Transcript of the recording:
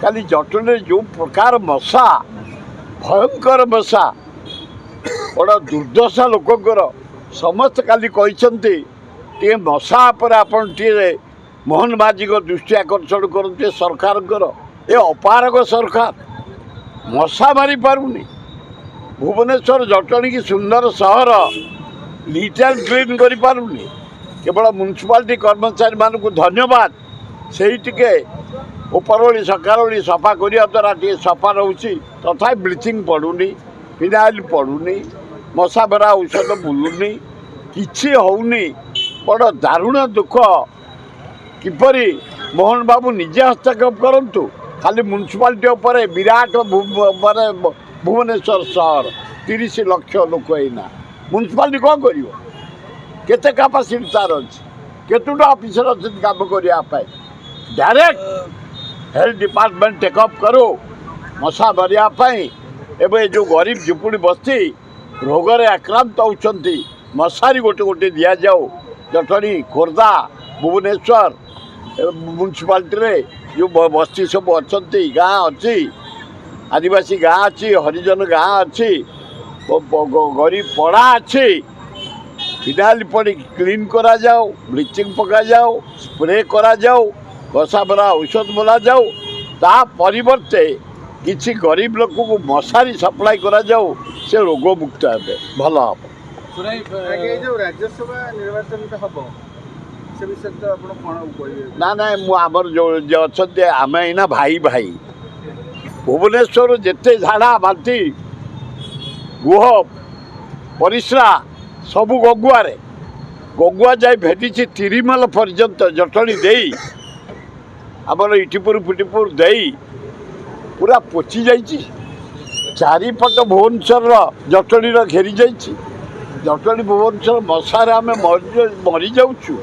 କାଲି ଜଟଣୀରେ ଯେଉଁ ପ୍ରକାର ମଶା ଭୟଙ୍କର ମଶା ବଡ଼ ଦୁର୍ଦ୍ଦଶା ଲୋକଙ୍କର ସମସ୍ତେ କାଲି କହିଛନ୍ତି ଟିକେ ମଶା ଉପରେ ଆପଣ ଟିକେ ମୋହନ ମାଝୀଙ୍କ ଦୃଷ୍ଟି ଆକର୍ଷଣ କରନ୍ତୁ ସରକାରଙ୍କର ଏ ଅପାରଗ ସରକାର ମଶା ମାରିପାରୁନି। ଭୁବନେଶ୍ୱର ଜଟଣୀ କି ସୁନ୍ଦର ସହର ନିଟ୍ ଆଣ୍ଡ କ୍ଲିନ୍ କରିପାରୁନି। କେବଳ ମ୍ୟୁନିସିପାଲିଟି କର୍ମଚାରୀମାନଙ୍କୁ ଧନ୍ୟବାଦ ସେଇ ଟିକେ ଉପରଓଳି ସକାଳଓଳି ସଫା କରିବା ଦ୍ୱାରା ଟିକେ ସଫା ରହୁଛି ତଥାପି ବ୍ଲିଚିଂ ପଡ଼ୁନି ଫିନାଇଲ୍ ପଡ଼ୁନି ମଶା ମରା ଔଷଧ ବୁଲୁନି କିଛି ହେଉନି। ବଡ଼ ଦାରୁଣ ଦୁଃଖ। କିପରି ମୋହନ ବାବୁ ନିଜେ ହସ୍ତକ୍ଷେପ କରନ୍ତୁ ଖାଲି ମ୍ୟୁନିସିପାଲିଟି ଉପରେ ବିରାଟ ମାନେ ଭୁବନେଶ୍ୱର ସହର 30 ଲକ୍ଷ ଲୋକ ଏଇନା ମ୍ୟୁନିସିପାଲିଟି କ'ଣ କରିବ? କେତେ କାପାସିଟି ତାର ଅଛି? କେତୋଟା ଅଫିସର ଅଛନ୍ତି କାମ କରିବା ପାଇଁ? ଡାଇରେକ୍ଟ ହେଲ୍ଥ ଡିପାର୍ଟମେଣ୍ଟ ଟେକଅପ୍ କରୁ ମଶା ମାରିବା ପାଇଁ। ଏବେ ଯେଉଁ ଗରିବ ଝୁପୁଡ଼ି ବସ୍ତି ରୋଗରେ ଆକ୍ରାନ୍ତ ହେଉଛନ୍ତି ମଶାରୀ ଗୋଟେ ଗୋଟେ ଦିଆଯାଉ। ଜଟଣୀ ଖୋର୍ଦ୍ଧା ଭୁବନେଶ୍ୱର ମ୍ୟୁନିସିପାଲିଟିରେ ଯେଉଁ ବସ୍ତି ସବୁ ଅଛନ୍ତି ଗାଁ ଅଛି ଆଦିବାସୀ ଗାଁ ଅଛି ହରିଜନ ଗାଁ ଅଛି ଗରିବ ପଡ଼ା ଅଛି ଫିନାଇଲ୍ ପଡ଼ି କ୍ଲିନ୍ କରାଯାଉ ବ୍ଲିଚିଂ ପକାଯାଉ ସ୍ପ୍ରେ କରାଯାଉ ମଶା ମରା ଔଷଧ ବୋଲାଯାଉ। ତା ପରିବର୍ତ୍ତେ କିଛି ଗରିବ ଲୋକଙ୍କୁ ମଶାରୀ ସପ୍ଲାଏ କରାଯାଉ ସେ ରୋଗମୁକ୍ତ ହେବେ ଭଲ ହେବ। ରାଜ୍ୟସଭା ନିର୍ବାଚନଟା ହେବ ସେ ବିଷୟରେ ତ ଆପଣ କ'ଣ କହିବେ? ନାଇଁ ମୁଁ ଆମର ଯେଉଁ ଅଛନ୍ତି ଆମେ ଏଇନା ଭାଇ ଭାଇ ଭୁବନେଶ୍ୱର ଯେତେ ଝାଡ଼ା ବାନ୍ତି ଗୁହ ପରିସ୍ରା ସବୁ ଗଗୁଆରେ ଗଗୁଆ ଯାଇ ଭେଟିଛି ତିରିମଲ ପର୍ଯ୍ୟନ୍ତ ଜଟଣୀ ଦେଇ ଆମର ଇଟିପୁର ଫିଟିପୁର ଦେଇ ପୁରା ପଚି ଯାଇଛି। ଚାରିପଟ ଭୁବନେଶ୍ୱରର ଜଟଣୀର ଘେରି ଯାଇଛି। ଜଟଣୀ ଭୁବନେଶ୍ୱର ମଶାରେ ଆମେ ମରିଯାଉଛୁ।